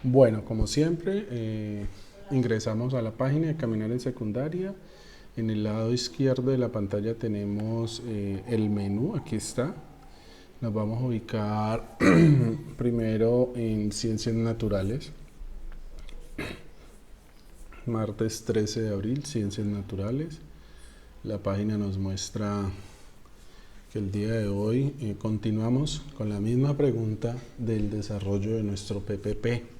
Bueno, como siempre, ingresamos a la página de Caminar en Secundaria. En el lado izquierdo de la pantalla tenemos el menú, aquí está. Nos vamos a ubicar primero en Ciencias Naturales. Martes 13 de abril, Ciencias Naturales. La página nos muestra que el día de hoy continuamos con la misma pregunta del desarrollo de nuestro PPP,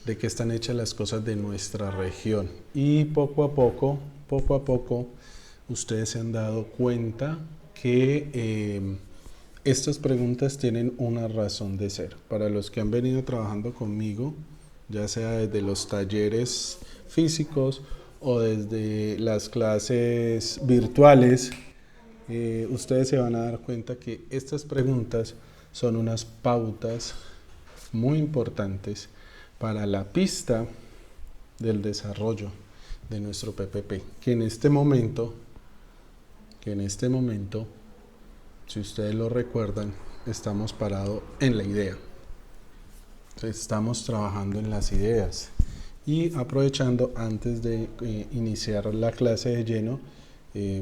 de qué están hechas las cosas de nuestra región. Y poco a poco, ustedes se han dado cuenta que estas preguntas tienen una razón de ser. Para los que han venido trabajando conmigo, ya sea desde los talleres físicos o desde las clases virtuales, ustedes se van a dar cuenta que estas preguntas son unas pautas muy importantes para la pista del desarrollo de nuestro PPP, que en este momento, si ustedes lo recuerdan, estamos parados en la idea. Estamos trabajando en las ideas y aprovechando antes de iniciar la clase de lleno,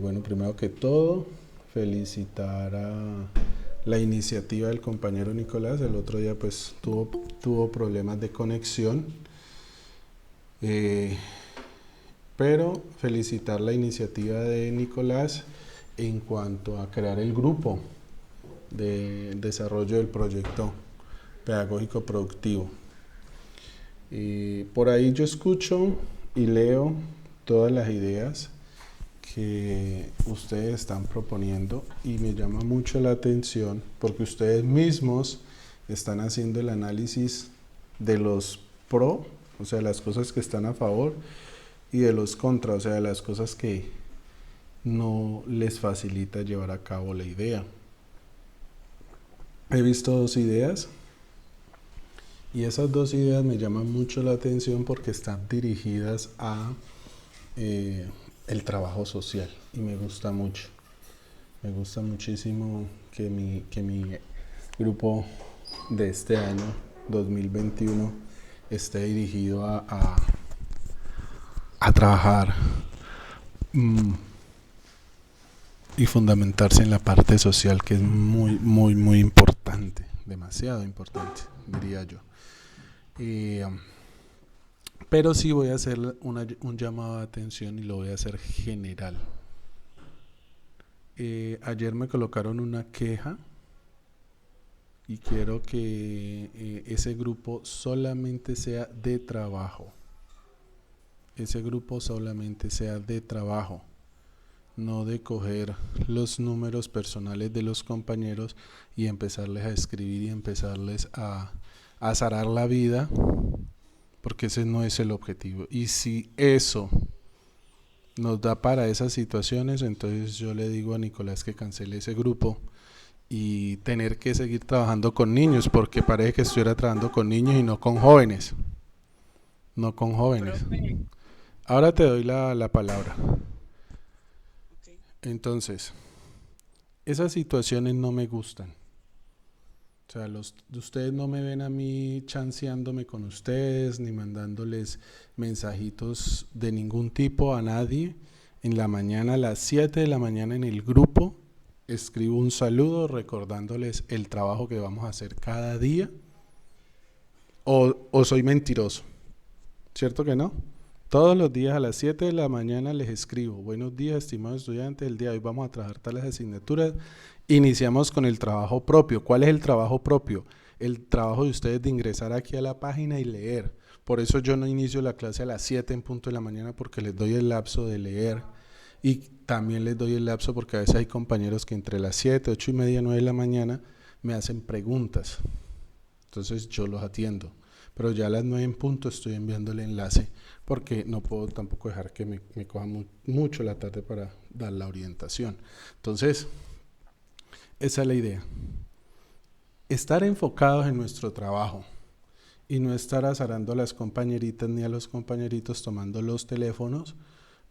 bueno, primero que todo, felicitar a la iniciativa del compañero Nicolás. El otro día pues tuvo problemas de conexión, pero felicitar la iniciativa de Nicolás en cuanto a crear el grupo de desarrollo del proyecto pedagógico productivo. Por ahí yo escucho y leo todas las ideas que ustedes están proponiendo y me llama mucho la atención porque ustedes mismos están haciendo el análisis de los pro, o sea, las cosas que están a favor, y de los contra, o sea, de las cosas que no les facilita llevar a cabo la idea. He visto dos ideas y esas dos ideas me llaman mucho la atención porque están dirigidas a el trabajo social y me gusta mucho. Me gusta muchísimo que mi grupo de este año 2021 esté dirigido a trabajar y fundamentarse en la parte social, que es muy importante, demasiado importante, diría yo. Pero sí voy a hacer un llamado de atención y lo voy a hacer general. Ayer me colocaron una queja y quiero que ese grupo solamente sea de trabajo. Ese grupo solamente sea de trabajo, no de coger los números personales de los compañeros y empezarles a escribir y empezarles a azarar la vida, porque ese no es el objetivo. Y si eso nos da para esas situaciones, entonces yo le digo a Nicolás que cancele ese grupo y tener que seguir trabajando con niños, porque parece que estuviera trabajando con niños y no con jóvenes. No con jóvenes. Ahora te doy la palabra. Entonces, esas situaciones no me gustan. O sea, ustedes no me ven a mí chanceándome con ustedes, ni mandándoles mensajitos de ningún tipo a nadie. En la mañana, a las 7 de la mañana en el grupo, escribo un saludo recordándoles el trabajo que vamos a hacer cada día. O soy mentiroso, ¿cierto que no? Todos los días a las 7 de la mañana les escribo: buenos días, estimados estudiantes, el día de hoy vamos a trabajar tales asignaturas. Iniciamos con el trabajo propio. ¿Cuál es el trabajo propio? El trabajo de ustedes de ingresar aquí a la página y leer. Por eso yo no inicio la clase a las 7 en punto de la mañana, porque les doy el lapso de leer. Y también les doy el lapso porque a veces hay compañeros que entre las 7, 8 y media, 9 de la mañana me hacen preguntas. Entonces yo los atiendo. Pero ya a las 9 en punto estoy enviando el enlace, porque no puedo tampoco dejar que me coja mucho la tarde para dar la orientación. Entonces, esa es la idea. Estar enfocados en nuestro trabajo y no estar azarando a las compañeritas ni a los compañeritos tomando los teléfonos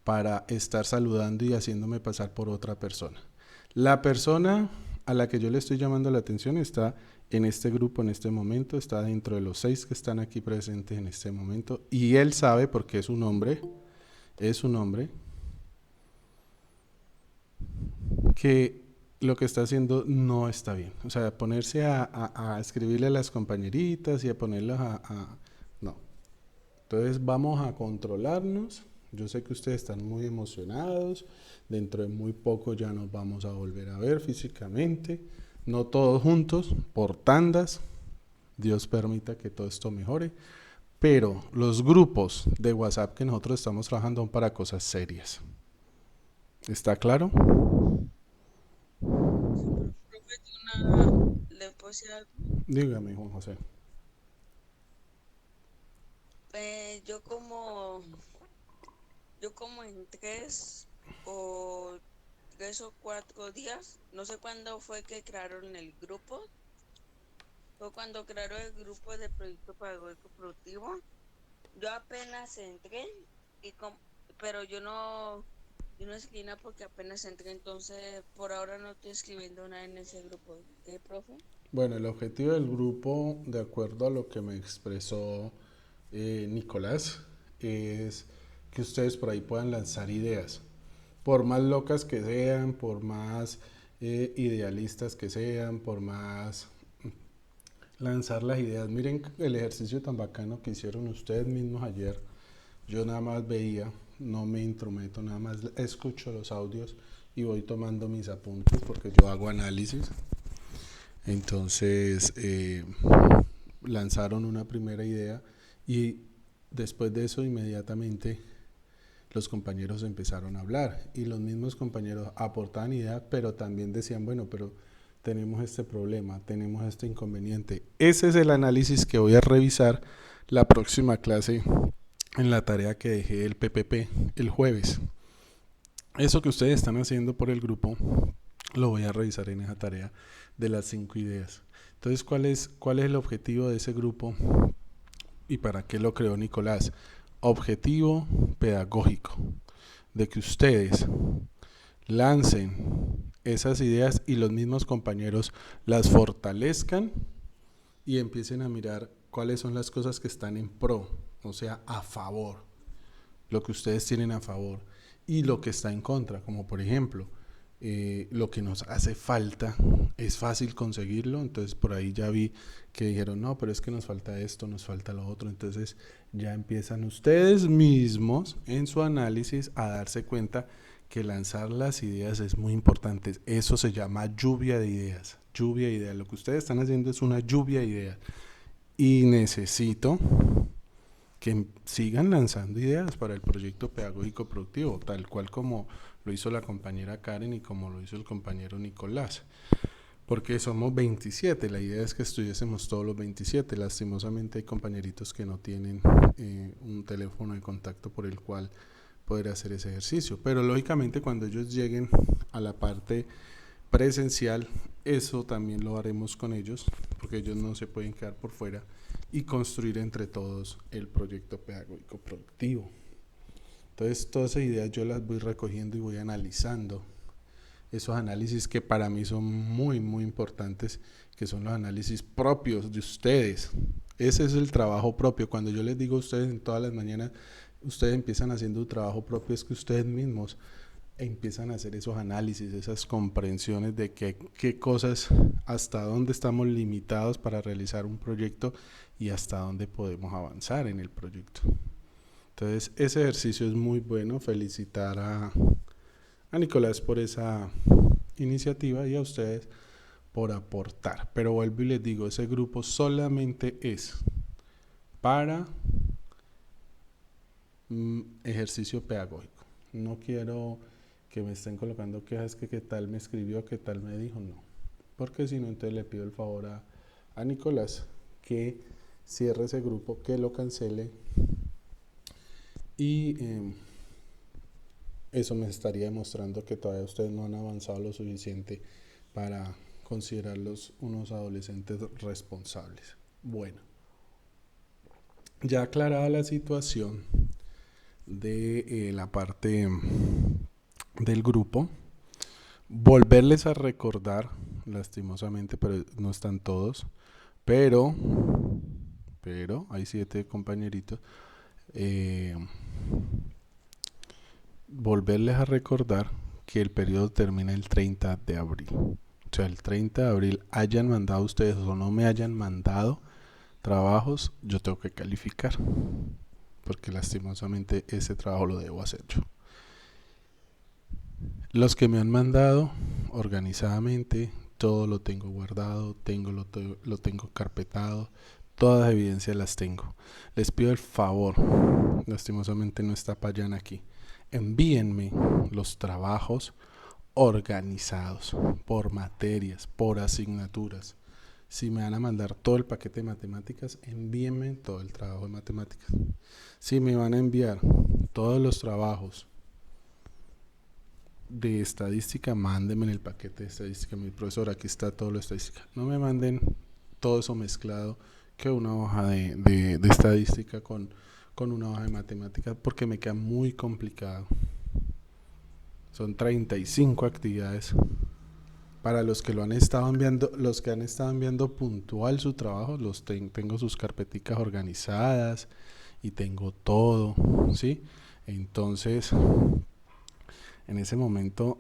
para estar saludando y haciéndome pasar por otra persona. La persona a la que yo le estoy llamando la atención está en este grupo en este momento, está dentro de los 6 que están aquí presentes en este momento, y él sabe, porque es un hombre, que lo que está haciendo no está bien. O sea, ponerse a escribirle a las compañeritas y a ponerlas no. Entonces vamos a controlarnos. Yo sé que ustedes están muy emocionados. Dentro de muy poco ya nos vamos a volver a ver físicamente. No todos juntos, por tandas. Dios permita que todo esto mejore. Pero los grupos de WhatsApp que nosotros estamos trabajando son para cosas serias. ¿Está claro? Sí, pero profe, ¿le puedo decir algo? Dígame, Juan José. Yo como, yo como en 3 o 4 días, no sé cuándo fue que crearon el grupo, fue cuando crearon el grupo de proyecto pedagógico productivo. Yo apenas entré y pero yo no escribí nada porque apenas entré, entonces por ahora no estoy escribiendo nada en ese grupo. ¿Qué, profe? Bueno, el objetivo del grupo, de acuerdo a lo que me expresó Nicolás, es que ustedes por ahí puedan lanzar ideas. Por más locas que sean, por más idealistas que sean, por más lanzar las ideas. Miren el ejercicio tan bacano que hicieron ustedes mismos ayer. Yo nada más veía, no me intrometo, nada más escucho los audios y voy tomando mis apuntes porque yo hago análisis. Entonces lanzaron una primera idea y después de eso inmediatamente los compañeros empezaron a hablar y los mismos compañeros aportaban ideas, pero también decían, bueno, pero tenemos este problema, tenemos este inconveniente. Ese es el análisis que voy a revisar la próxima clase en la tarea que dejé el PPP el jueves. Eso que ustedes están haciendo por el grupo lo voy a revisar en esa tarea de las 5 ideas. Entonces, ¿cuál es el objetivo de ese grupo y para qué lo creó Nicolás? Objetivo pedagógico, de que ustedes lancen esas ideas y los mismos compañeros las fortalezcan y empiecen a mirar cuáles son las cosas que están en pro, o sea, a favor, lo que ustedes tienen a favor y lo que está en contra, como por ejemplo, lo que nos hace falta es fácil conseguirlo, entonces por ahí ya vi que dijeron, no, pero es que nos falta esto, nos falta lo otro, entonces ya empiezan ustedes mismos en su análisis a darse cuenta que lanzar las ideas es muy importante. Eso se llama lluvia de ideas, lluvia de ideas. Lo que ustedes están haciendo es una lluvia de ideas y necesito que sigan lanzando ideas para el proyecto pedagógico productivo, tal cual como lo hizo la compañera Karen y como lo hizo el compañero Nicolás. Porque somos 27, la idea es que estuviésemos todos los 27. Lastimosamente hay compañeritos que no tienen un teléfono de contacto por el cual poder hacer ese ejercicio. Pero lógicamente cuando ellos lleguen a la parte presencial, eso también lo haremos con ellos, porque ellos no se pueden quedar por fuera y construir entre todos el proyecto pedagógico productivo. Entonces todas esas ideas yo las voy recogiendo y voy analizando. Esos análisis que para mí son muy, muy importantes, que son los análisis propios de ustedes. Ese es el trabajo propio. Cuando yo les digo a ustedes en todas las mañanas, ustedes empiezan haciendo un trabajo propio, es que ustedes mismos empiezan a hacer esos análisis, esas comprensiones de qué cosas, hasta dónde estamos limitados para realizar un proyecto y hasta dónde podemos avanzar en el proyecto. Entonces, ese ejercicio es muy bueno. Felicitar a Nicolás por esa iniciativa y a ustedes por aportar. Pero vuelvo y les digo, ese grupo solamente es para ejercicio pedagógico. No quiero que me estén colocando quejas que qué tal me escribió, qué tal me dijo, no. Porque si no, entonces le pido el favor a Nicolás que cierre ese grupo, que lo cancele y eso me estaría demostrando que todavía ustedes no han avanzado lo suficiente para considerarlos unos adolescentes responsables. Bueno, ya aclarada la situación de la parte del grupo, volverles a recordar lastimosamente, pero no están todos. Pero, hay 7 compañeritos. Eh, Volverles a recordar que el periodo termina el 30 de abril. O sea, el 30 de abril hayan mandado ustedes o no me hayan mandado trabajos, yo tengo que calificar. Porque lastimosamente ese trabajo lo debo hacer yo. Los que me han mandado organizadamente, todo lo tengo guardado, lo tengo carpetado, todas las evidencias las tengo. Les pido el favor, lastimosamente no está Payán aquí, envíenme los trabajos organizados por materias, por asignaturas. Si me van a mandar todo el paquete de matemáticas, envíenme todo el trabajo de matemáticas. Si me van a enviar todos los trabajos de estadística, mándenme en el paquete de estadística. Mi profesor, aquí está todo lo de estadística. No me manden todo eso mezclado, que una hoja de estadística con una hoja de matemáticas, porque me queda muy complicado. Son 35 actividades. Para los que lo han estado enviando, los que han estado enviando puntual su trabajo, tengo sus carpeticas organizadas y tengo todo, ¿sí? Entonces, en ese momento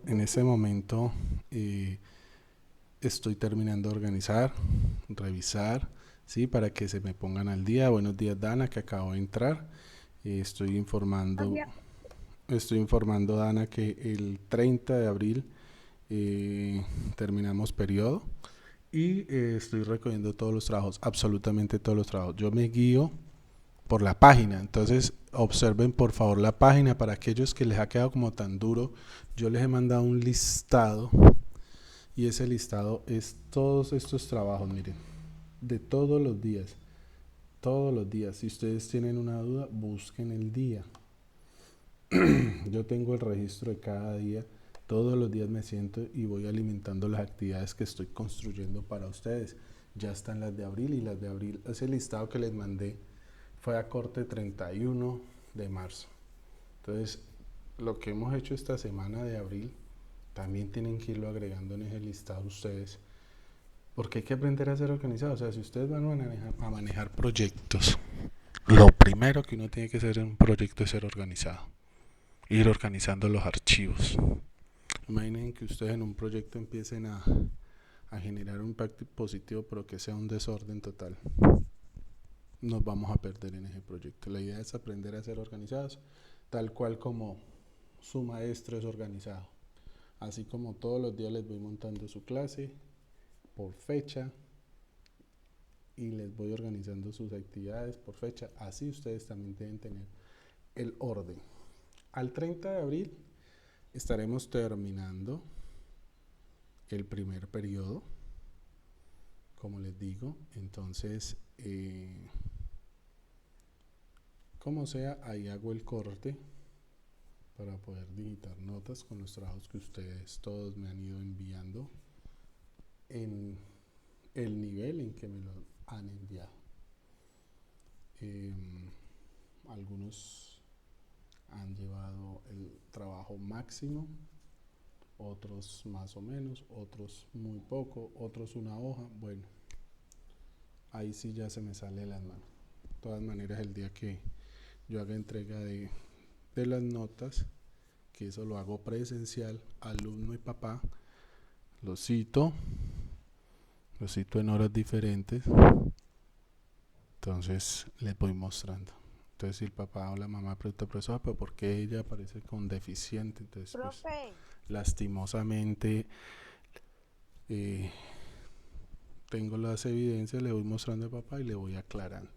estoy terminando de organizar, revisar, ¿sí? Para que se me pongan al día. Buenos días, Dana, que acabo de entrar. Estoy informando, Dana, que el 30 de abril terminamos periodo y estoy recogiendo todos los trabajos, absolutamente todos los trabajos. Yo me guío por la página, entonces observen por favor la página. Para aquellos que les ha quedado como tan duro, yo les he mandado un listado y ese listado es todos estos trabajos, miren, de todos los días. Si ustedes tienen una duda, busquen el día. Yo tengo el registro de cada día. Todos los días me siento y voy alimentando las actividades que estoy construyendo para ustedes. Ya están las de abril y las de abril. Ese listado que les mandé fue a corte 31 de marzo. Entonces, lo que hemos hecho esta semana de abril, también tienen que irlo agregando en ese listado ustedes. Porque hay que aprender a ser organizados. O sea, si ustedes van a manejar proyectos, lo primero que uno tiene que hacer en un proyecto es ser organizado. Ir organizando los archivos. Imaginen que ustedes en un proyecto empiecen a generar un impacto positivo, pero que sea un desorden total. Nos vamos a perder en ese proyecto. La idea es aprender a ser organizados, tal cual como su maestro es organizado. Así como todos los días les voy montando su clase por fecha y les voy organizando sus actividades por fecha, así ustedes también deben tener el orden. Al 30 de abril estaremos terminando el primer periodo, como les digo. Entonces, como sea, ahí hago el corte para poder digitar notas con los trabajos que ustedes todos me han ido enviando en el nivel en que me lo han enviado. Algunos han llevado el trabajo máximo, otros más o menos, otros muy poco, otros una hoja. Bueno, ahí sí ya se me sale de las manos. De todas maneras, el día que yo haga entrega de las notas, que eso lo hago presencial, alumno y papá, lo cito en horas diferentes. Entonces les voy mostrando. Entonces si el papá o la mamá pregunta, profesor, pero ¿por qué ella aparece con deficiente? Entonces, pues, lastimosamente tengo las evidencias, le voy mostrando al papá y le voy aclarando.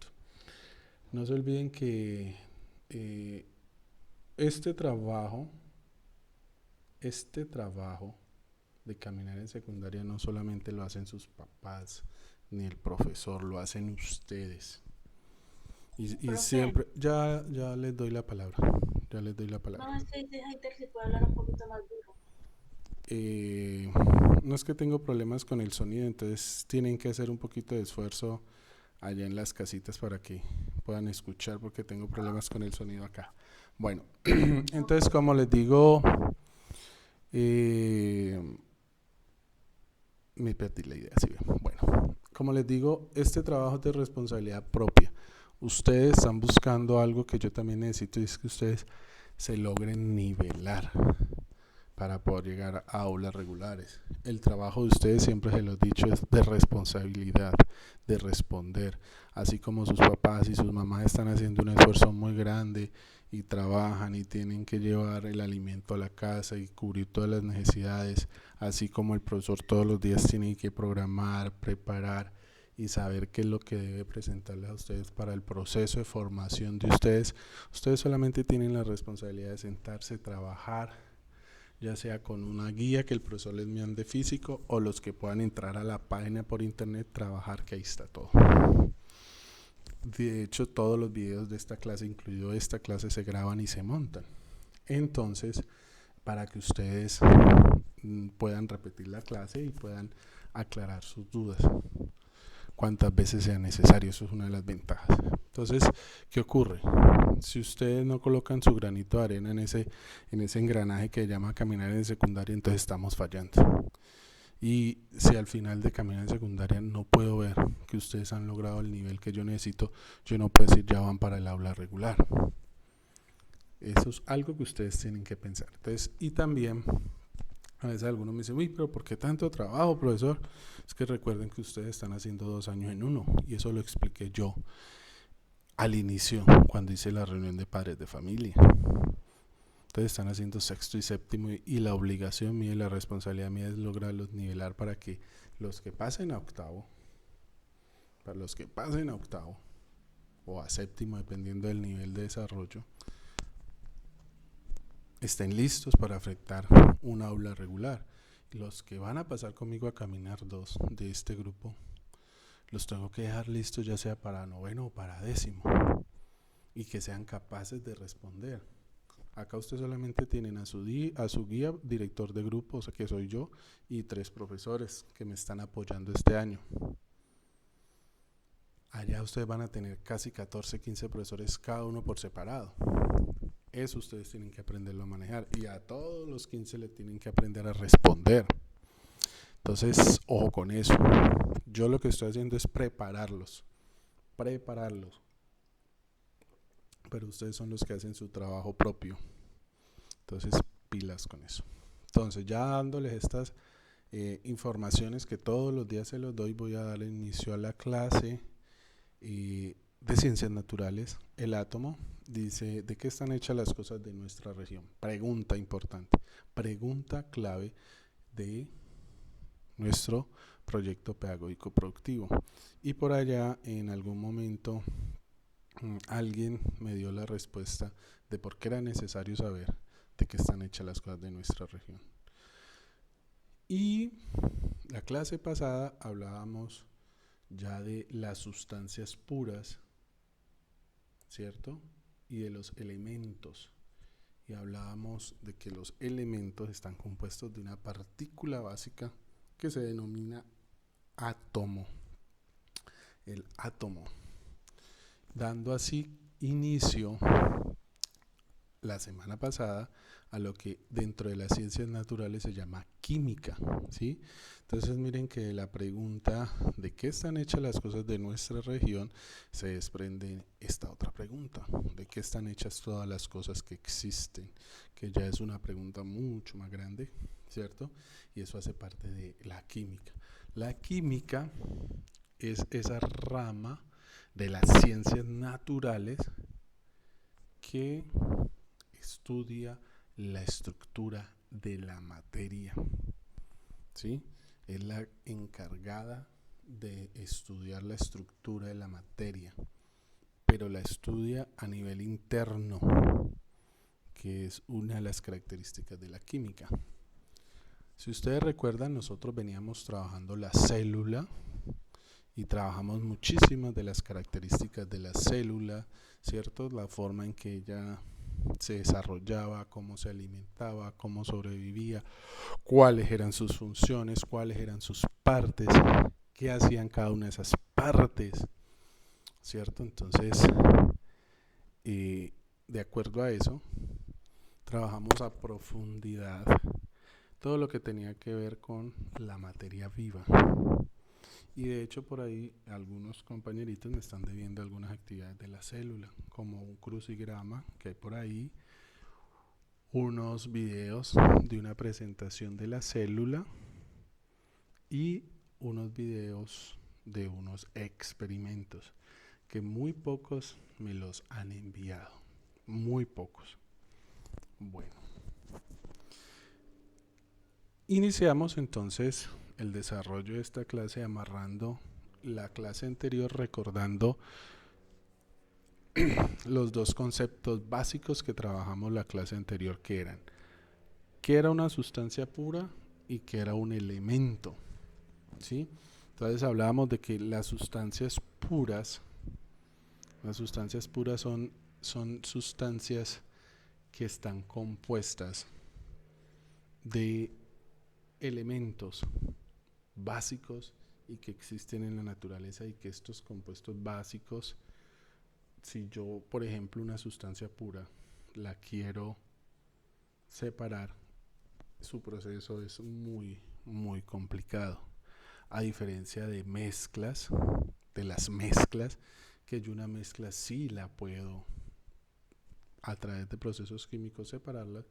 No se olviden que este trabajo de caminar en secundaria no solamente lo hacen sus papás ni el profesor, lo hacen ustedes. Y siempre, ya les doy la palabra. No, Heiter, si puede hablar un poquito más duro. No es que tengo problemas con el sonido, entonces tienen que hacer un poquito de esfuerzo allá en las casitas para que puedan escuchar, porque tengo problemas con el sonido acá. Bueno, entonces como les digo, me perdí la idea, ¿sí ven? Bueno, como les digo, este trabajo es de responsabilidad propia. Ustedes están buscando algo que yo también necesito, y es que ustedes se logren nivelar para poder llegar a aulas regulares. El trabajo de ustedes, siempre se los he dicho, es de responsabilidad, de responder. Así como sus papás y sus mamás están haciendo un esfuerzo muy grande y trabajan y tienen que llevar el alimento a la casa y cubrir todas las necesidades, así como el profesor todos los días tiene que programar, preparar y saber qué es lo que debe presentarles a ustedes para el proceso de formación de ustedes. Ustedes solamente tienen la responsabilidad de sentarse, trabajar, ya sea con una guía que el profesor les mande físico, o los que puedan entrar a la página por internet, trabajar, que ahí está todo. De hecho, todos los videos de esta clase, incluido esta clase, se graban y se montan. Entonces, para que ustedes puedan repetir la clase y puedan aclarar sus dudas cuantas veces sea necesario. Eso es una de las ventajas. Entonces, ¿qué ocurre? Si ustedes no colocan su granito de arena en ese engranaje que llama caminar en secundaria, entonces estamos fallando. Y si al final de caminar en secundaria no puedo ver que ustedes han logrado el nivel que yo necesito, yo no puedo decir ya van para el aula regular. Eso es algo que ustedes tienen que pensar. Entonces, y también a veces algunos me dicen, uy, pero ¿por qué tanto trabajo, profesor? Es que recuerden que ustedes están haciendo 2 años en uno, y eso lo expliqué yo al inicio cuando hice la reunión de padres de familia. Entonces están haciendo sexto y séptimo, y la obligación mía y la responsabilidad mía es lograrlos nivelar para que los que pasen a octavo, o a séptimo, dependiendo del nivel de desarrollo, estén listos para afectar un aula regular. Los que van a pasar conmigo a caminar 2 de este grupo, los tengo que dejar listos ya sea para noveno o para décimo, y que sean capaces de responder. Acá ustedes solamente tienen a su guía, director de grupo, o sea que soy yo, y 3 profesores que me están apoyando este año. Allá ustedes van a tener casi 14, 15 profesores, cada uno por separado. Eso ustedes tienen que aprenderlo a manejar, y a todos los 15 le tienen que aprender a responder. Entonces, ojo con eso. Yo lo que estoy haciendo es prepararlos. Pero ustedes son los que hacen su trabajo propio. Entonces, pilas con eso. Entonces, ya dándoles estas informaciones que todos los días se los doy, voy a darle inicio a la clase de ciencias naturales. El átomo dice: ¿de qué están hechas las cosas de nuestra región? Pregunta importante, pregunta clave de nuestro proyecto pedagógico productivo. Y por allá en algún momento alguien me dio la respuesta de por qué era necesario saber de qué están hechas las cosas de nuestra región. Y la clase pasada hablábamos ya de las sustancias puras, ¿cierto? Y de los elementos. Y hablábamos de que los elementos están compuestos de una partícula básica que se denomina átomo. El átomo. Dando así inicio la semana pasada a lo que dentro de las ciencias naturales se llama química, ¿sí? Entonces miren que la pregunta de qué están hechas las cosas de nuestra región se desprende esta otra pregunta: ¿de qué están hechas todas las cosas que existen? Que ya es una pregunta mucho más grande, ¿cierto? Y eso hace parte de la química. La química es esa rama de las ciencias naturales que estudia la estructura de la materia, ¿sí? Es la encargada de estudiar la estructura de la materia, pero la estudia a nivel interno, que es una de las características de la química. Si ustedes recuerdan, nosotros veníamos trabajando la célula y trabajamos muchísimas de las características de la célula, ¿cierto? La forma en que ella se desarrollaba, cómo se alimentaba, cómo sobrevivía, cuáles eran sus funciones, cuáles eran sus partes, qué hacían cada una de esas partes, ¿cierto? Entonces, de acuerdo a eso, trabajamos a profundidad todo lo que tenía que ver con la materia viva. Y de hecho por ahí algunos compañeritos me están debiendo algunas actividades de la célula, como un crucigrama que hay por ahí, unos videos de una presentación de la célula y unos videos de unos experimentos que muy pocos me los han enviado, muy pocos. Bueno, iniciamos entonces el desarrollo de esta clase amarrando la clase anterior, recordando los dos conceptos básicos que trabajamos la clase anterior, que eran qué era una sustancia pura y qué era un elemento, ¿sí? Entonces hablábamos de que las sustancias puras son sustancias que están compuestas de elementos básicos y que existen en la naturaleza, y que estos compuestos básicos, si yo por ejemplo una sustancia pura la quiero separar, su proceso es muy complicado, a diferencia de mezclas, de las mezclas, que yo una mezcla sí la puedo a través de procesos químicos separarlas.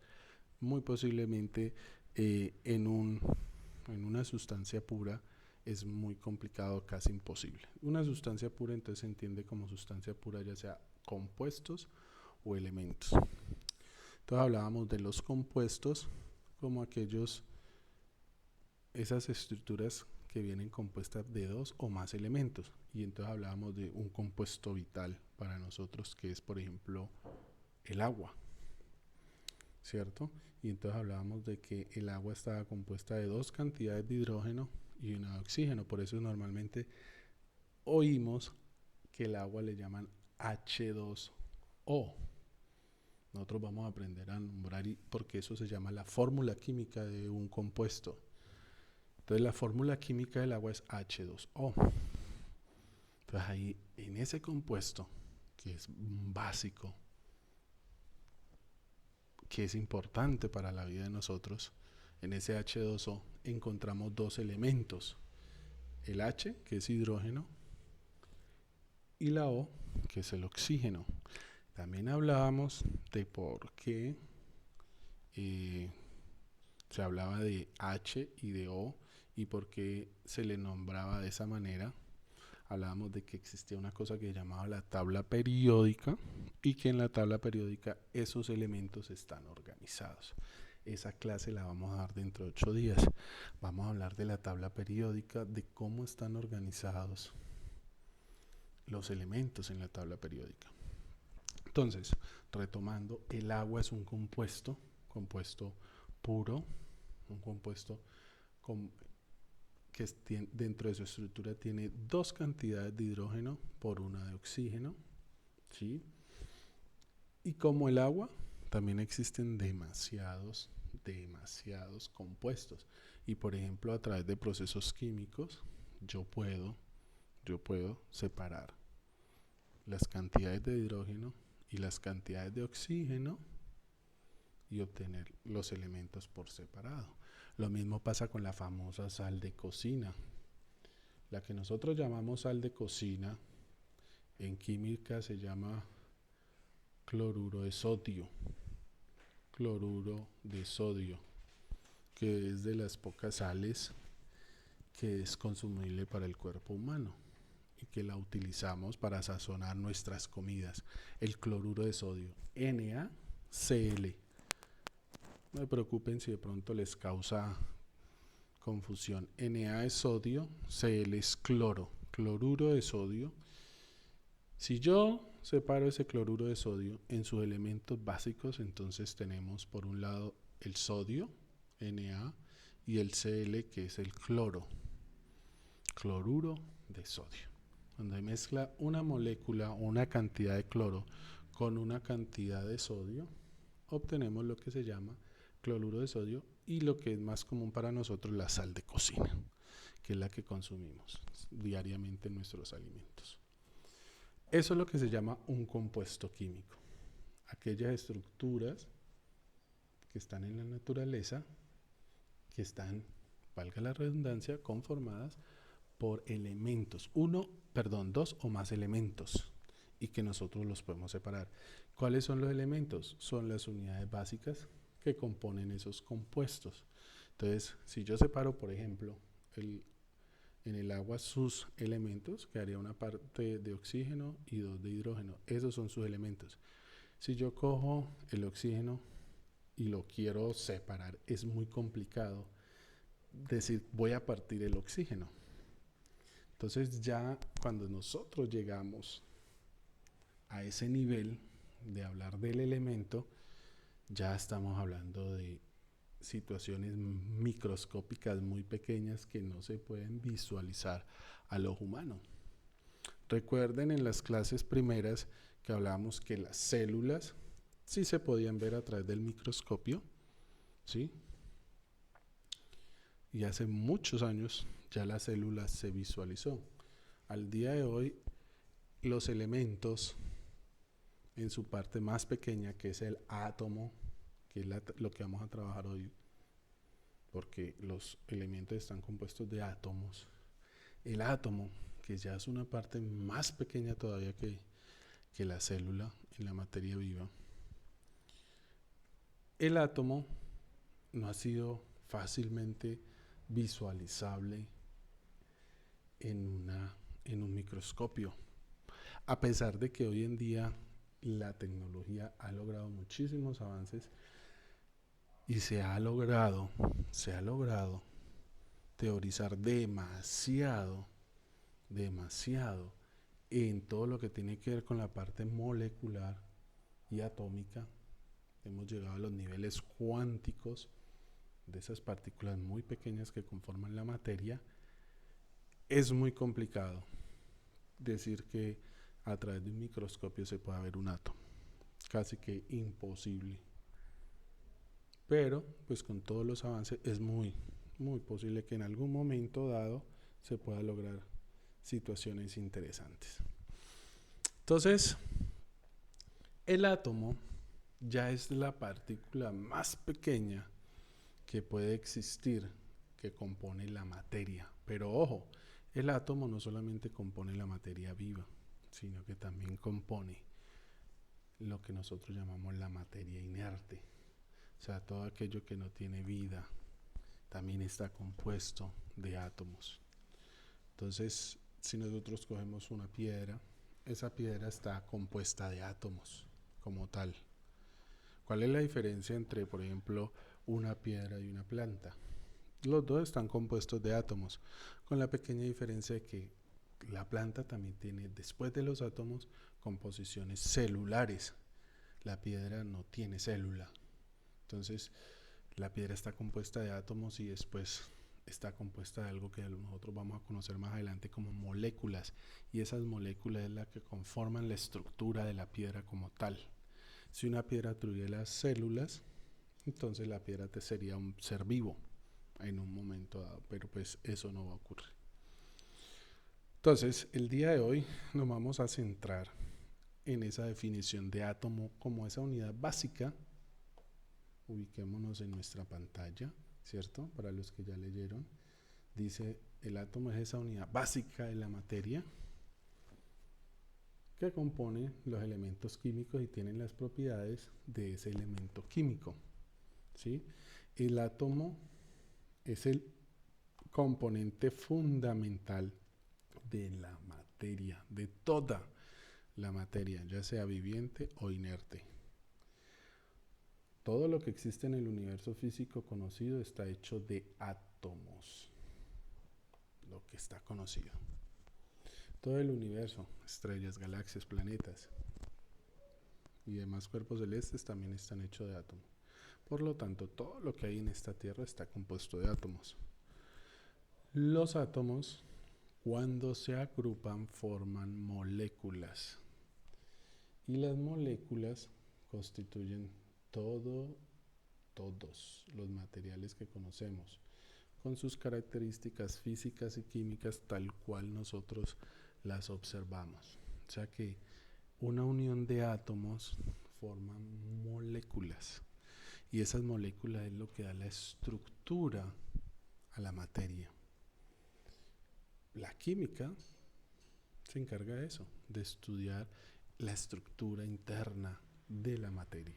Muy posiblemente en una sustancia pura es muy complicado, casi imposible. Una sustancia pura entonces se entiende como sustancia pura, ya sea compuestos o elementos. Entonces hablábamos de los compuestos como esas estructuras que vienen compuestas de dos o más elementos, y entonces hablábamos de un compuesto vital para nosotros, que es por ejemplo el agua, ¿cierto? Y entonces hablábamos de que el agua estaba compuesta de dos cantidades de hidrógeno y una de oxígeno. Por eso normalmente oímos que el agua le llaman H2O. Nosotros vamos a aprender a nombrar, porque eso se llama la fórmula química de un compuesto. Entonces la fórmula química del agua es H2O. Entonces ahí en ese compuesto, que es básico, que es importante para la vida de nosotros, en ese H2O encontramos dos elementos, el H, que es hidrógeno, y la O, que es el oxígeno. También hablábamos de por qué se hablaba de H y de O y por qué se le nombraba de esa manera. Hablábamos de que existía una cosa que se llamaba la tabla periódica, y que en la tabla periódica esos elementos están organizados. Esa clase la vamos a dar dentro de 8 días. Vamos a hablar de la tabla periódica, de cómo están organizados los elementos en la tabla periódica. Entonces, retomando, el agua es un compuesto puro, un compuesto que dentro de su estructura tiene dos cantidades de hidrógeno por una de oxígeno, ¿sí? Y como el agua, también existen demasiados compuestos. Y por ejemplo, a través de procesos químicos, yo puedo separar las cantidades de hidrógeno y las cantidades de oxígeno y obtener los elementos por separado. Lo mismo pasa con la famosa sal de cocina. La que nosotros llamamos sal de cocina, en química se llama cloruro de sodio. Cloruro de sodio, que es de las pocas sales que es consumible para el cuerpo humano y que la utilizamos para sazonar nuestras comidas. El cloruro de sodio, NaCl. No se preocupen si de pronto les causa confusión. Na es sodio, Cl es cloro, cloruro de sodio. Si yo separo ese cloruro de sodio en sus elementos básicos, entonces tenemos por un lado el sodio, Na, y el Cl, que es el cloro, cloruro de sodio. Cuando se mezcla una molécula o una cantidad de cloro con una cantidad de sodio, obtenemos lo que se llama cloruro de sodio, y lo que es más común para nosotros, la sal de cocina, que es la que consumimos diariamente en nuestros alimentos. Eso es lo que se llama un compuesto químico. Aquellas estructuras que están en la naturaleza que están, valga la redundancia, conformadas por elementos, dos o más elementos, y que nosotros los podemos separar. ¿Cuáles son los elementos? Son las unidades básicas que componen esos compuestos. Entonces, si yo separo, por ejemplo, en el agua sus elementos, quedaría una parte de oxígeno y dos de hidrógeno. Esos son sus elementos. Si yo cojo el oxígeno y lo quiero separar, es muy complicado decir voy a partir el oxígeno. Entonces ya cuando nosotros llegamos a ese nivel de hablar del elemento, ya estamos hablando de situaciones microscópicas muy pequeñas que no se pueden visualizar al ojo humano. Recuerden en las clases primeras que hablábamos que las células sí se podían ver a través del microscopio, ¿sí? Y hace muchos años ya la célula se visualizó. Al día de hoy, los elementos en su parte más pequeña, que es el átomo, que es lo que vamos a trabajar hoy, porque los elementos están compuestos de átomos. El átomo, que ya es una parte más pequeña todavía que la célula en la materia viva. El átomo no ha sido fácilmente visualizable en un microscopio, a pesar de que hoy en día la tecnología ha logrado muchísimos avances y se ha logrado teorizar demasiado en todo lo que tiene que ver con la parte molecular y atómica. Hemos llegado a los niveles cuánticos de esas partículas muy pequeñas que conforman la materia. Es muy complicado decir que a través de un microscopio se pueda ver un átomo, casi que imposible, pero pues con todos los avances es muy posible que en algún momento dado se pueda lograr situaciones interesantes. Entonces, el átomo ya es la partícula más pequeña que puede existir, que compone la materia. Pero ojo, el átomo no solamente compone la materia viva, sino que también compone lo que nosotros llamamos la materia inerte. O sea, todo aquello que no tiene vida también está compuesto de átomos. Entonces, si nosotros cogemos una piedra, esa piedra está compuesta de átomos como tal. ¿Cuál es la diferencia entre, por ejemplo, una piedra y una planta? Los dos están compuestos de átomos, con la pequeña diferencia de que la planta también tiene, después de los átomos, composiciones celulares. La piedra no tiene célula. Entonces, la piedra está compuesta de átomos y después está compuesta de algo que nosotros vamos a conocer más adelante como moléculas. Y esas moléculas es la que conforman la estructura de la piedra como tal. Si una piedra tuviera células, entonces la piedra sería un ser vivo en un momento dado, pero pues eso no va a ocurrir. Entonces, el día de hoy nos vamos a centrar en esa definición de átomo como esa unidad básica. Ubiquémonos en nuestra pantalla, ¿cierto? Para los que ya leyeron, dice el átomo es esa unidad básica de la materia que compone los elementos químicos y tienen las propiedades de ese elemento químico, ¿sí? El átomo es el componente fundamental de la materia, de toda la materia, ya sea viviente o inerte. Todo lo que existe en el universo físico conocido está hecho de átomos, lo que está conocido. Todo el universo, estrellas, galaxias, planetas y demás cuerpos celestes también están hechos de átomos. Por lo tanto, todo lo que hay en esta Tierra está compuesto de átomos. Los átomos, cuando se agrupan, forman moléculas. Y las moléculas constituyen todos los materiales que conocemos, con sus características físicas y químicas tal cual nosotros las observamos. O sea que una unión de átomos forma moléculas. y esas moléculas es lo que da la estructura a la materia. La química se encarga de eso, de estudiar la estructura interna de la materia.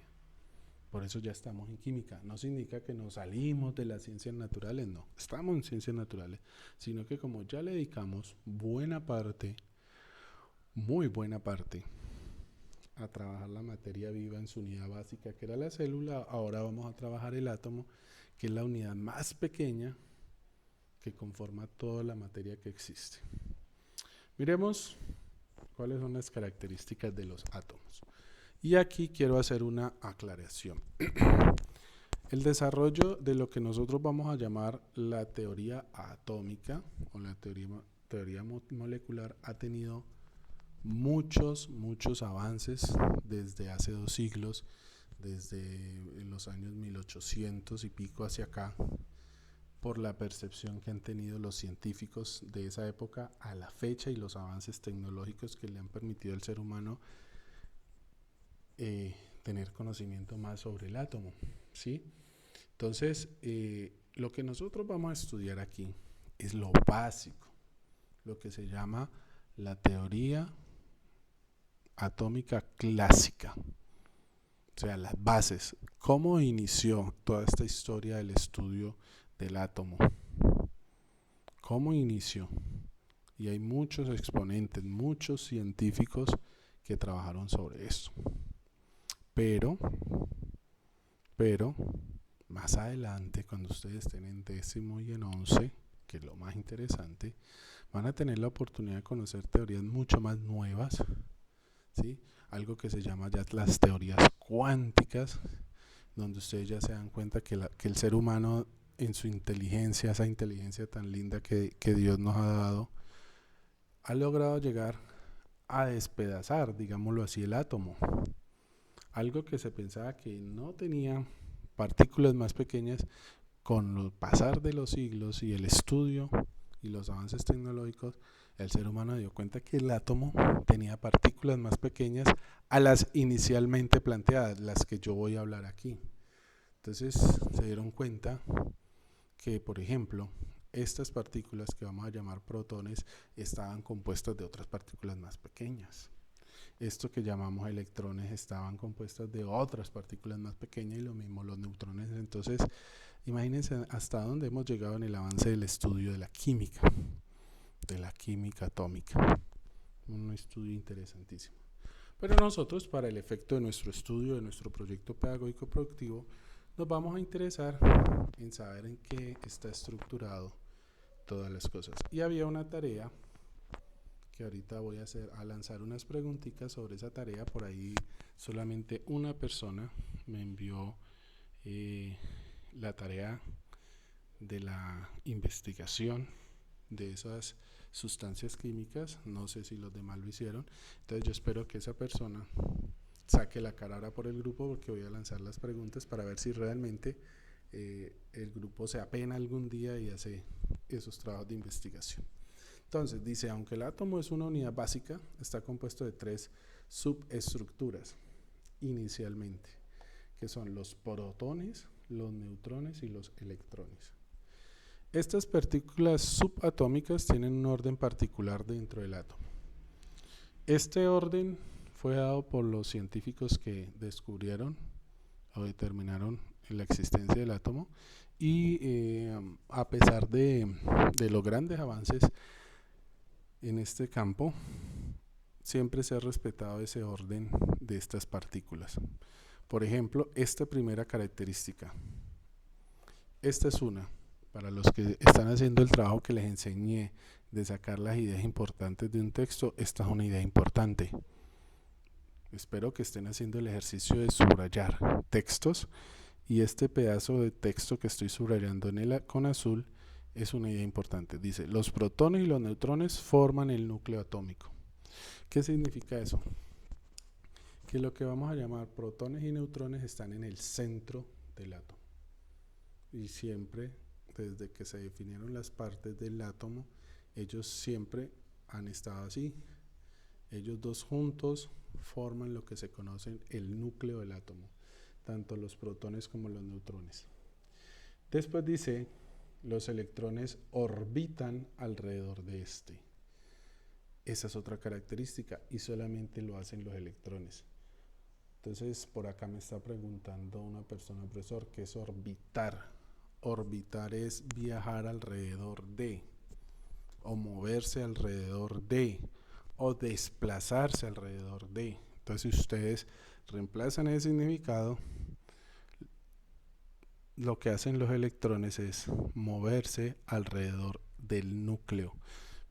Por eso ya estamos en química. No significa que nos salimos de las ciencias naturales, no. Estamos en ciencias naturales, sino que como ya le dedicamos buena parte, muy buena parte, a trabajar la materia viva en su unidad básica, que era la célula, ahora vamos a trabajar el átomo, que es la unidad más pequeña que conforma toda la materia que existe. Miremos cuáles son las características de los átomos. Y aquí quiero hacer una aclaración. El desarrollo de lo que nosotros vamos a llamar la teoría atómica o la teoría molecular ha tenido muchos avances desde hace 2 siglos, desde los años 1800 y pico hacia acá, por la percepción que han tenido los científicos de esa época a la fecha y los avances tecnológicos que le han permitido al ser humano tener conocimiento más sobre el átomo, ¿sí? Entonces, lo que nosotros vamos a estudiar aquí es lo básico, lo que se llama la teoría atómica clásica, o sea, las bases, cómo inició toda esta historia del estudio del átomo, cómo inició. Y hay muchos exponentes, muchos científicos que trabajaron sobre eso. Pero, más adelante, cuando ustedes estén en 10º y en 11, que es lo más interesante, van a tener la oportunidad de conocer teorías mucho más nuevas, ¿sí? Algo que se llama ya las teorías cuánticas, donde ustedes ya se dan cuenta que el ser humano en su inteligencia, esa inteligencia tan linda que Dios nos ha dado, ha logrado llegar a despedazar, digámoslo así, el átomo. Algo que se pensaba que no tenía partículas más pequeñas, con el pasar de los siglos y el estudio y los avances tecnológicos, el ser humano dio cuenta que el átomo tenía partículas más pequeñas a las inicialmente planteadas, las que yo voy a hablar aquí. Entonces se dieron cuenta que, por ejemplo, estas partículas que vamos a llamar protones estaban compuestas de otras partículas más pequeñas. Esto que llamamos electrones estaban compuestas de otras partículas más pequeñas, y lo mismo los neutrones. Entonces, imagínense hasta dónde hemos llegado en el avance del estudio de la química atómica. Un estudio interesantísimo. Pero nosotros, para el efecto de nuestro estudio, de nuestro proyecto pedagógico productivo, nos vamos a interesar en saber en qué está estructurado todas las cosas. Y había una tarea que ahorita voy a lanzar unas preguntitas sobre esa tarea. Por ahí solamente una persona me envió la tarea de la investigación de esas sustancias químicas. No sé si los demás lo hicieron, entonces yo espero que esa persona saque la cara ahora por el grupo, porque voy a lanzar las preguntas para ver si realmente el grupo se apena algún día y hace esos trabajos de investigación. Entonces dice, aunque el átomo es una unidad básica, está compuesto de 3 subestructuras inicialmente, que son los protones, los neutrones y los electrones. Estas partículas subatómicas tienen un orden particular dentro del átomo. Este orden fue dado por los científicos que descubrieron o determinaron la existencia del átomo, y a pesar de los grandes avances en este campo, siempre se ha respetado ese orden de estas partículas. Por ejemplo, esta primera característica, esta es una, para los que están haciendo el trabajo que les enseñé de sacar las ideas importantes de un texto, esta es una idea importante. Espero que estén haciendo el ejercicio de subrayar textos, y este pedazo de texto que estoy subrayando con azul es una idea importante. Dice, los protones y los neutrones forman el núcleo atómico. ¿Qué significa eso? Que lo que vamos a llamar protones y neutrones están en el centro del átomo. Y siempre, desde que se definieron las partes del átomo, ellos siempre han estado así. Ellos dos juntos forman lo que se conoce el núcleo del átomo. tanto los protones como los neutrones. Después dice, los electrones orbitan alrededor de este. Esa es otra característica y solamente lo hacen los electrones. Entonces, por acá me está preguntando una persona, profesor, ¿qué es orbitar? Orbitar es viajar alrededor de, o moverse alrededor de, o desplazarse alrededor de. Entonces, si ustedes reemplazan ese significado, lo que hacen los electrones es moverse alrededor del núcleo,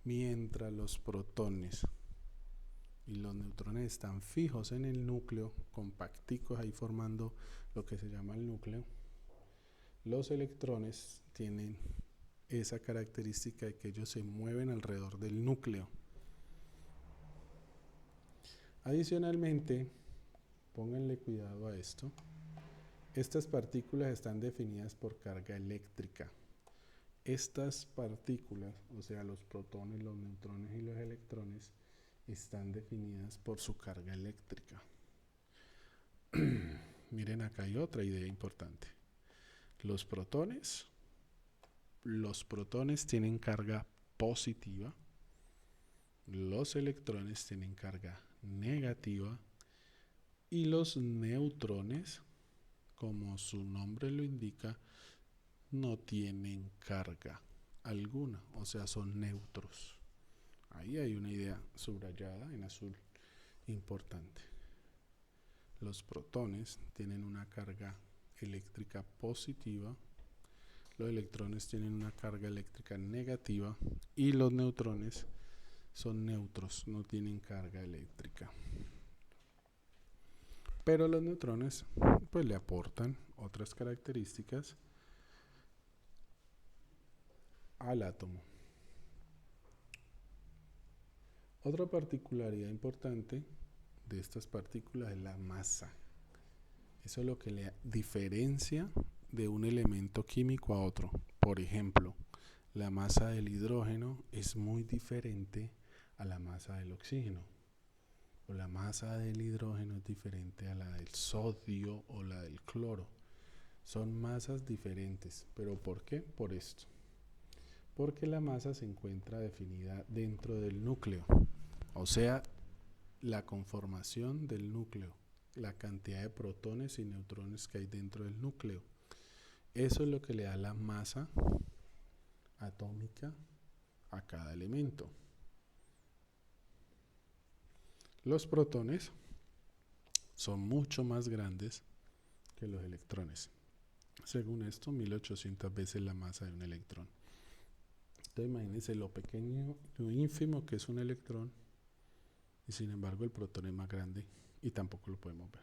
mientras los protones y los neutrones están fijos en el núcleo, compacticos ahí formando lo que se llama el núcleo. Los electrones tienen esa característica de que ellos se mueven alrededor del núcleo. Adicionalmente, pónganle cuidado a esto. Estas partículas están definidas por carga eléctrica. Estas partículas, o sea, los protones, los neutrones y los electrones, están definidas por su carga eléctrica. Miren, acá hay otra idea importante. Los protones tienen carga positiva, los electrones tienen carga negativa y los neutrones, como su nombre lo indica, no tienen carga alguna, o sea, son neutros. Ahí hay una idea subrayada en azul importante. Los protones tienen una carga eléctrica positiva, los electrones tienen una carga eléctrica negativa y los neutrones son neutros, no tienen carga eléctrica. Pero los neutrones pues le aportan otras características al átomo. Otra particularidad importante de estas partículas es la masa. Eso es lo que le diferencia de un elemento químico a otro. Por ejemplo, la masa del hidrógeno es muy diferente a la masa del oxígeno. O la masa del hidrógeno es diferente a la del sodio o la del cloro. Son masas diferentes. ¿Pero por qué? Por esto. Porque la masa se encuentra definida dentro del núcleo. O sea, la conformación del núcleo, la cantidad de protones y neutrones que hay dentro del núcleo. Eso es lo que le da la masa atómica a cada elemento. Los protones son mucho más grandes que los electrones. Según esto, 1800 veces la masa de un electrón. Entonces imagínense lo pequeño, lo ínfimo que es un electrón, y sin embargo el protón es más grande y tampoco lo podemos ver.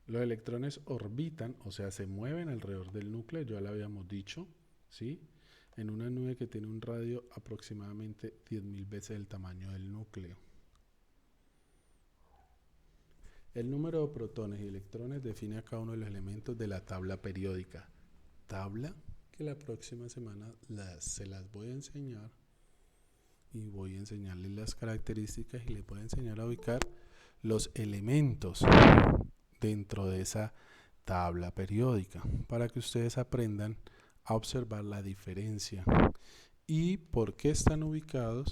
Los electrones orbitan, o sea, se mueven alrededor del núcleo, ya lo habíamos dicho, ¿sí? En una nube que tiene un radio aproximadamente 10.000 veces el tamaño del núcleo. El número de protones y electrones define a cada uno de los elementos de la tabla periódica. Tabla que la próxima semana se las voy a enseñar y voy a enseñarles las características y les voy a enseñar a ubicar los elementos dentro de esa tabla periódica para que ustedes aprendan a observar la diferencia y por qué están ubicados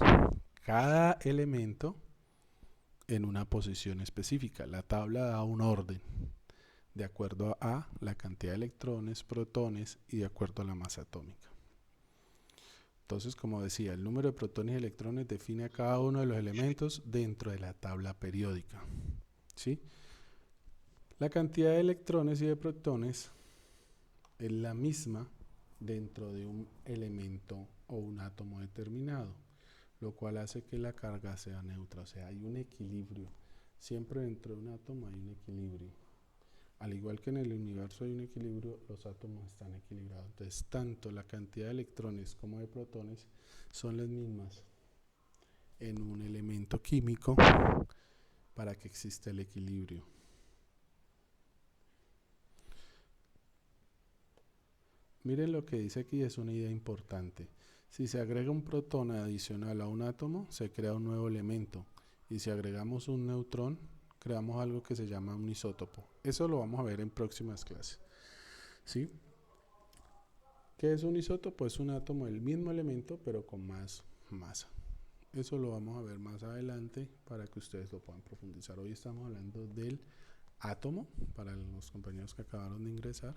cada elemento en una posición específica. La tabla da un orden de acuerdo a la cantidad de electrones, protones y de acuerdo a la masa atómica. Entonces, como decía, el número de protones y electrones define a cada uno de los elementos dentro de la tabla periódica, ¿sí? La cantidad de electrones y de protones es la misma dentro de un elemento o un átomo determinado, lo cual hace que la carga sea neutra, o sea, hay un equilibrio. Siempre dentro de un átomo hay un equilibrio. Al igual que en el universo hay un equilibrio, los átomos están equilibrados. Entonces, tanto la cantidad de electrones como de protones son las mismas en un elemento químico para que exista el equilibrio. Miren lo que dice aquí, es una idea importante. Si se agrega un protón adicional a un átomo, se crea un nuevo elemento. Y si agregamos un neutrón, creamos algo que se llama un isótopo. Eso lo vamos a ver en próximas clases. ¿Sí? ¿Qué es un isótopo? Es un átomo del mismo elemento, pero con más masa. Eso lo vamos a ver más adelante para que ustedes lo puedan profundizar. Hoy estamos hablando del átomo, para los compañeros que acabaron de ingresar.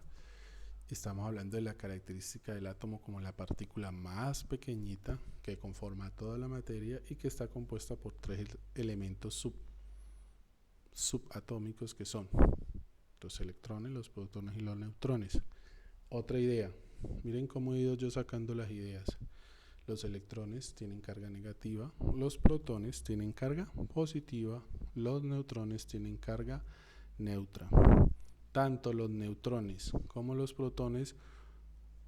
Estamos hablando de la característica del átomo como la partícula más pequeñita que conforma toda la materia y que está compuesta por tres elementos subatómicos que son los electrones, los protones y los neutrones. Otra idea, miren cómo he ido yo sacando las ideas. Los electrones tienen carga negativa, los protones tienen carga positiva, los neutrones tienen carga neutra. Tanto los neutrones como los protones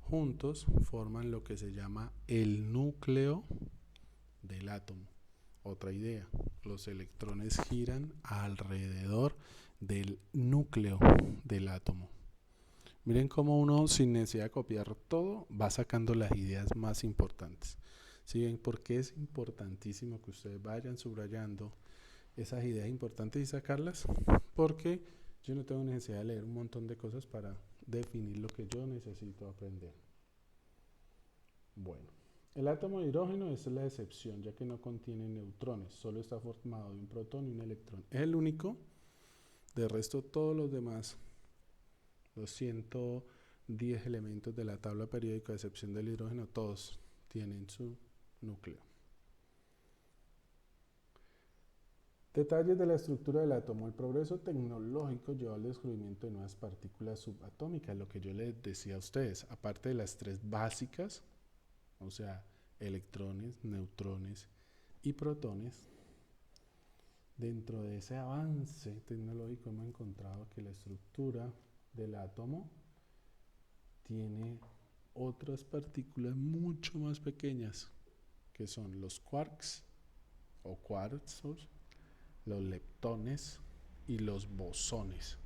juntos forman lo que se llama el núcleo del átomo. Otra idea, los electrones giran alrededor del núcleo del átomo. Miren cómo uno, sin necesidad de copiar todo, va sacando las ideas más importantes. ¿Sí ven por qué es importantísimo que ustedes vayan subrayando esas ideas importantes y sacarlas? Porque yo no tengo necesidad de leer un montón de cosas para definir lo que yo necesito aprender. Bueno, el átomo de hidrógeno es la excepción, ya que no contiene neutrones, solo está formado de un protón y un electrón. Es el único, de resto todos los demás, los 110 elementos de la tabla periódica, a excepción del hidrógeno, todos tienen su núcleo. Detalles de la estructura del átomo. El progreso tecnológico llevó al descubrimiento de nuevas partículas subatómicas, lo que yo les decía a ustedes, aparte de las tres básicas, o sea, electrones, neutrones y protones. Dentro de ese avance tecnológico hemos encontrado que la estructura del átomo tiene otras partículas mucho más pequeñas, que son los quarks o cuarzos, los leptones y los bosones.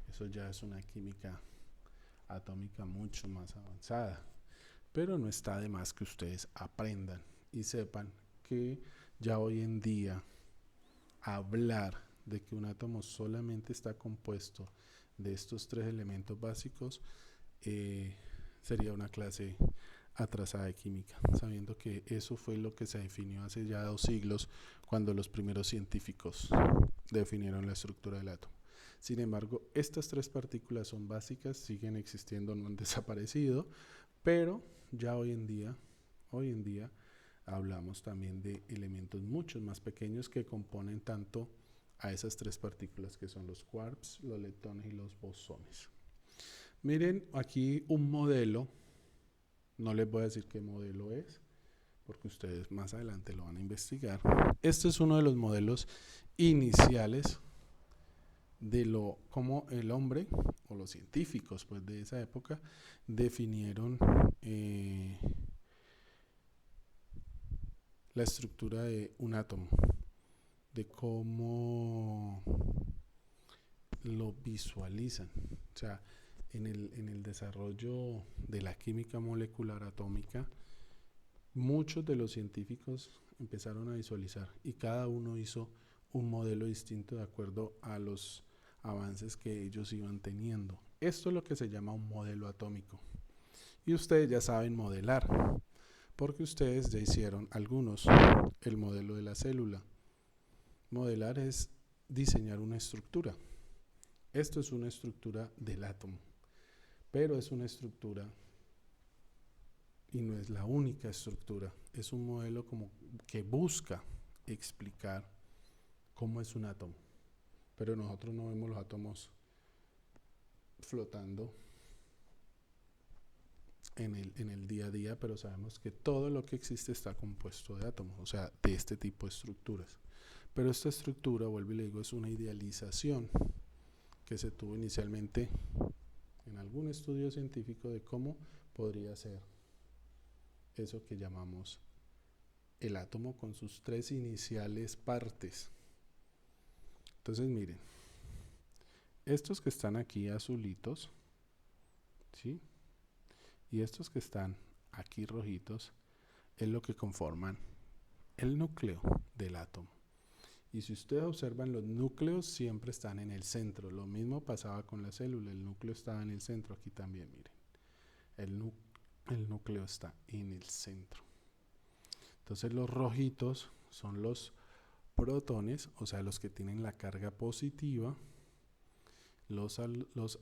Eso ya es una química atómica mucho más avanzada, pero no está de más que ustedes aprendan y sepan que ya hoy en día hablar de que un átomo solamente está compuesto de estos tres elementos básicos sería una clase atrasada de química, sabiendo que eso fue lo que se definió hace ya 2 siglos cuando los primeros científicos definieron la estructura del átomo. Sin embargo, estas tres partículas son básicas, siguen existiendo, no han desaparecido, pero ya hoy en día hablamos también de elementos mucho más pequeños que componen tanto a esas tres partículas que son los quarks, los leptones y los bosones. Miren aquí un modelo, no les voy a decir qué modelo es, porque ustedes más adelante lo van a investigar. Este es uno de los modelos iniciales de cómo el hombre o los científicos pues, de esa época definieron la estructura de un átomo, de cómo lo visualizan. O sea, en el desarrollo de la química molecular atómica, muchos de los científicos empezaron a visualizar y cada uno hizo un modelo distinto de acuerdo a los avances que ellos iban teniendo. Esto es lo que se llama un modelo atómico. Y ustedes ya saben modelar, porque ustedes ya hicieron algunos el modelo de la célula. Modelar es diseñar una estructura. Esto es una estructura del átomo, pero es una estructura y no es la única estructura. Es un modelo como que busca explicar cómo es un átomo, pero nosotros no vemos los átomos flotando en el día a día, pero sabemos que todo lo que existe está compuesto de átomos, o sea, de este tipo de estructuras. Pero esta estructura, vuelvo y le digo, es una idealización que se tuvo inicialmente en algún estudio científico de cómo podría ser eso que llamamos el átomo con sus tres iniciales partes. Entonces miren, estos que están aquí azulitos, ¿sí? Y estos que están aquí rojitos es lo que conforman el núcleo del átomo. Y si ustedes observan, los núcleos siempre están en el centro. Lo mismo pasaba con la célula, el núcleo estaba en el centro. Aquí también, miren, el núcleo está en el centro. Entonces los rojitos son los protones, o sea, los que tienen la carga positiva. Los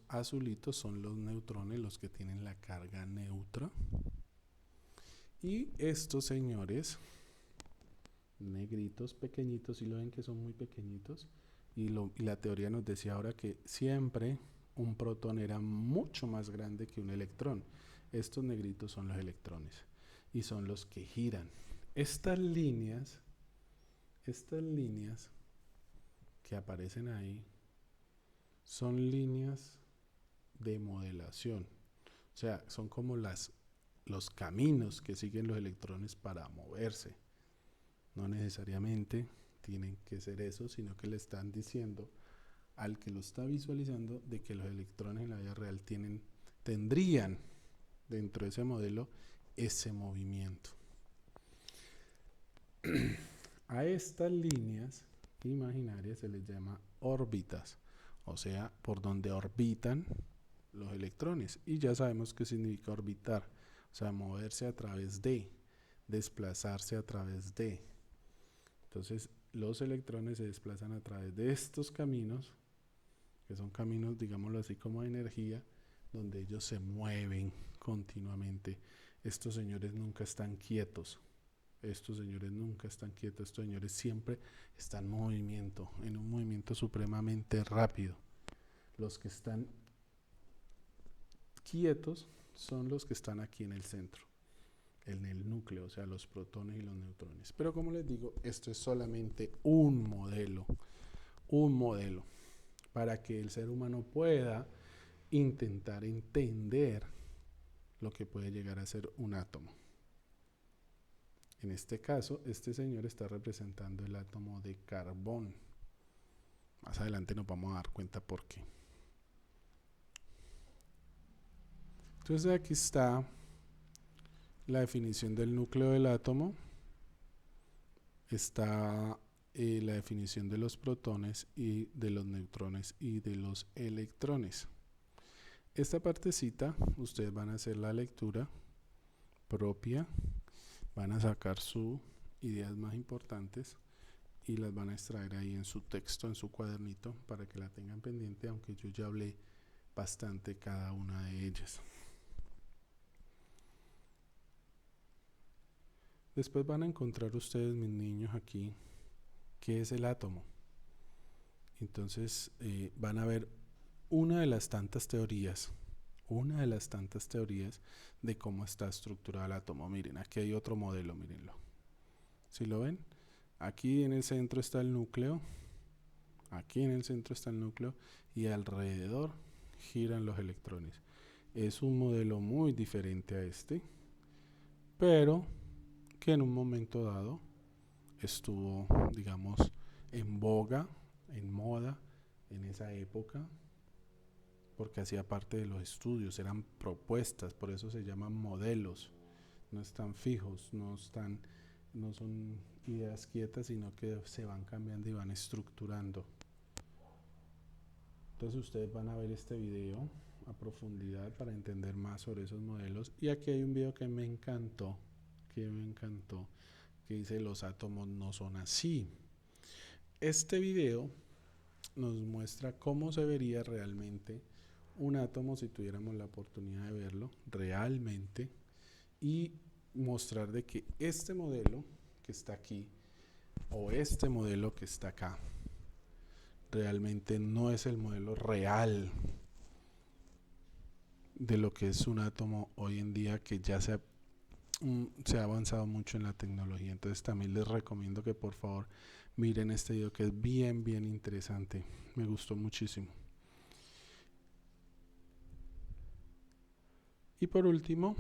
azulitos son los neutrones, los que tienen la carga neutra. Y estos señores negritos, pequeñitos, si lo ven que son muy pequeñitos, y la teoría nos decía ahora que siempre un protón era mucho más grande que un electrón. Estos negritos son los electrones y son los que giran. Estas líneas que aparecen ahí son líneas de modelación, o sea, son como los caminos que siguen los electrones para moverse. No necesariamente tienen que ser eso, sino que le están diciendo al que lo está visualizando de que los electrones en la vida real tendrían dentro de ese modelo ese movimiento. A estas líneas imaginarias se les llama órbitas, o sea, por donde orbitan los electrones. Y ya sabemos qué significa orbitar, o sea, moverse a través de, desplazarse a través de. Entonces, los electrones se desplazan a través de estos caminos, que son caminos, digámoslo así, como de energía, donde ellos se mueven continuamente. Estos señores nunca están quietos. Estos señores siempre están en un movimiento supremamente rápido. Los que están quietos son los que están aquí en el centro, en el núcleo, o sea, los protones y los neutrones. Pero como les digo, esto es solamente un modelo para que el ser humano pueda intentar entender lo que puede llegar a ser un átomo. En este caso, este señor está representando el átomo de carbón. Más adelante nos vamos a dar cuenta por qué. Entonces aquí está la definición del núcleo del átomo. Está la definición de los protones y de los neutrones y de los electrones. Esta partecita, ustedes van a hacer la lectura propia, van a sacar sus ideas más importantes y las van a extraer ahí en su texto, en su cuadernito, para que la tengan pendiente, aunque yo ya hablé bastante cada una de ellas. Después van a encontrar ustedes, mis niños, aquí, ¿qué es el átomo? Entonces van a ver una de las tantas teorías de cómo está estructurado el átomo. Miren, aquí hay otro modelo, mírenlo. ¿Sí lo ven? Aquí en el centro está el núcleo, y alrededor giran los electrones. Es un modelo muy diferente a este, pero que en un momento dado estuvo, digamos, en boga, en moda, en esa época, porque hacía parte de los estudios, eran propuestas, por eso se llaman modelos, no están fijos, no son ideas quietas, sino que se van cambiando y van estructurando. Entonces ustedes van a ver este video a profundidad para entender más sobre esos modelos. Y aquí hay un video que me encantó, que dice: los átomos no son así. Este video nos muestra cómo se vería realmente un átomo si tuviéramos la oportunidad de verlo realmente, y mostrar de que este modelo que está aquí o este modelo que está acá realmente no es el modelo real de lo que es un átomo hoy en día, que ya se ha avanzado mucho en la tecnología. Entonces también les recomiendo que por favor miren este video, que es bien interesante, me gustó muchísimo. Y por último,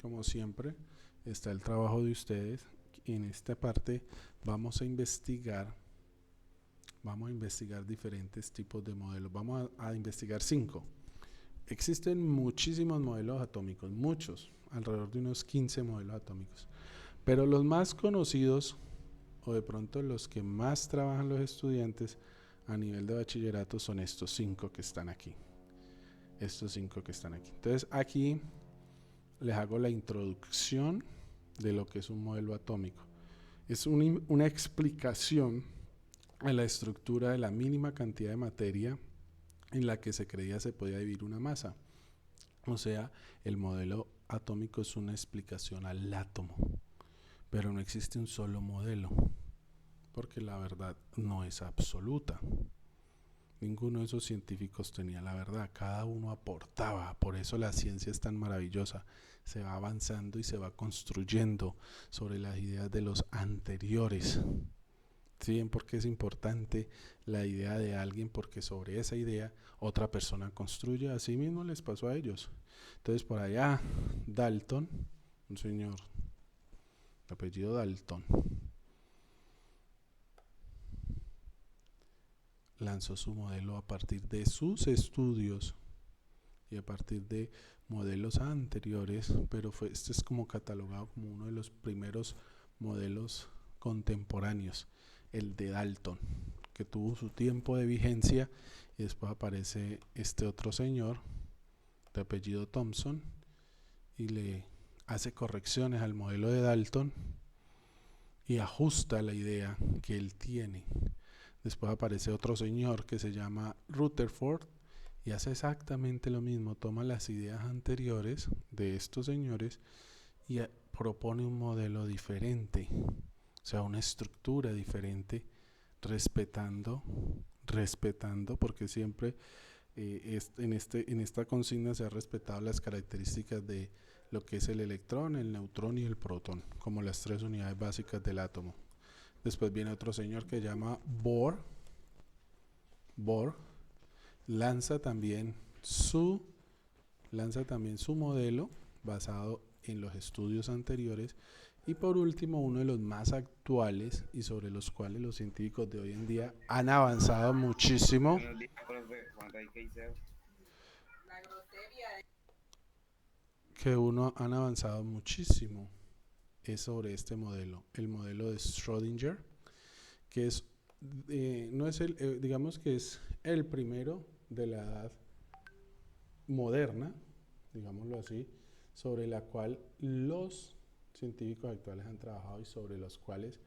como siempre, está el trabajo de ustedes. En esta parte vamos a investigar diferentes tipos de modelos. Vamos a investigar 5. Existen muchísimos modelos atómicos, muchos, alrededor de unos 15 modelos atómicos, pero los más conocidos o de pronto los que más trabajan los estudiantes a nivel de bachillerato son estos 5 que están aquí. Estos 5 que están aquí. Entonces aquí les hago la introducción de lo que es un modelo atómico. Es una explicación a la estructura de la mínima cantidad de materia en la que se creía se podía dividir una masa. O sea, el modelo atómico es una explicación al átomo, pero no existe un solo modelo, porque la verdad no es absoluta. Ninguno de esos científicos tenía la verdad, cada uno aportaba, por eso la ciencia es tan maravillosa, se va avanzando y se va construyendo sobre las ideas de los anteriores. ¿Sí? Porque es importante la idea de alguien, porque sobre esa idea otra persona construye, así mismo les pasó a ellos. Entonces por allá Dalton, un señor de apellido Dalton, lanzó su modelo a partir de sus estudios y a partir de modelos anteriores, pero este es como catalogado como uno de los primeros modelos contemporáneos, el de Dalton, que tuvo su tiempo de vigencia, y después aparece este otro señor de apellido Thomson y le hace correcciones al modelo de Dalton y ajusta la idea que él tiene. Después aparece otro señor que se llama Rutherford y hace exactamente lo mismo, toma las ideas anteriores de estos señores y propone un modelo diferente, o sea, una estructura diferente, respetando, porque siempre en esta consigna se ha respetado las características de lo que es el electrón, el neutrón y el protón, como las 3 unidades básicas del átomo. Después viene otro señor que se llama Bohr. Bohr lanza también su modelo basado en los estudios anteriores. Y por último, uno de los más actuales y sobre los cuales los científicos de hoy en día han avanzado muchísimo. Han avanzado muchísimo es sobre este modelo, el modelo de Schrödinger, que es no es digamos que es el primero de la edad moderna, digámoslo así, sobre la cual los científicos actuales han trabajado y sobre los cuales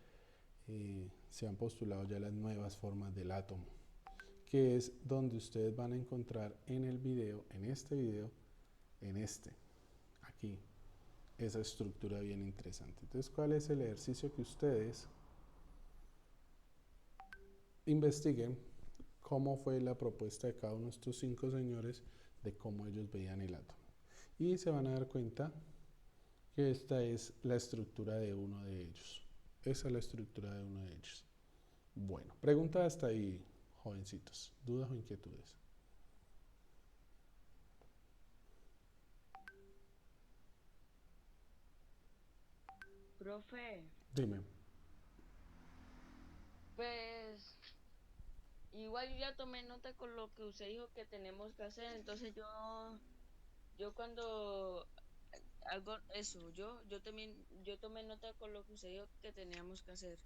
se han postulado ya las nuevas formas del átomo, que es donde ustedes van a encontrar en el video, en este, aquí, esa estructura bien interesante. Entonces, ¿cuál es el ejercicio que ustedes investiguen? Cómo fue la propuesta de cada uno de estos 5 señores de cómo ellos veían el átomo. Y se van a dar cuenta que esta es la estructura de uno de ellos. Esa es la estructura de uno de ellos. Bueno, pregunta hasta ahí, jovencitos. ¿Dudas o inquietudes? Profe, Dime. pues igual yo ya tomé nota con lo que usted dijo que tenemos que hacer, entonces yo cuando hago eso, yo tomé nota con lo que usted dijo que teníamos que hacer,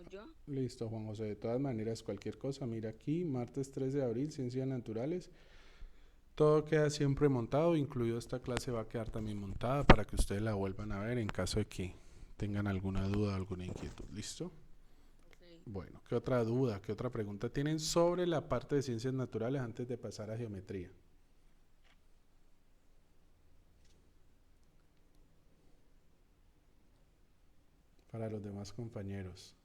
¿yo? Listo, Juan José. De todas maneras, cualquier cosa, mira aquí, martes 3 de abril, Ciencias Naturales. Todo queda siempre montado, incluido esta clase va a quedar también montada para que ustedes la vuelvan a ver en caso de que tengan alguna duda o alguna inquietud. ¿Listo? Okay. Bueno, ¿qué otra duda, qué otra pregunta tienen sobre la parte de ciencias naturales antes de pasar a geometría? Para los demás compañeros,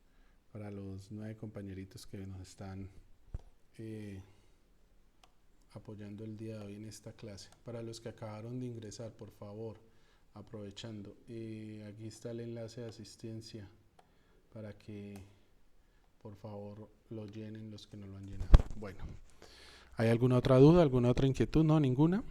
para los 9 compañeritos que nos están apoyando el día de hoy en esta clase. Para los que acabaron de ingresar, por favor, aprovechando, aquí está el enlace de asistencia para que por favor lo llenen los que no lo han llenado. Bueno, ¿hay alguna otra duda, alguna otra inquietud? No, ninguna.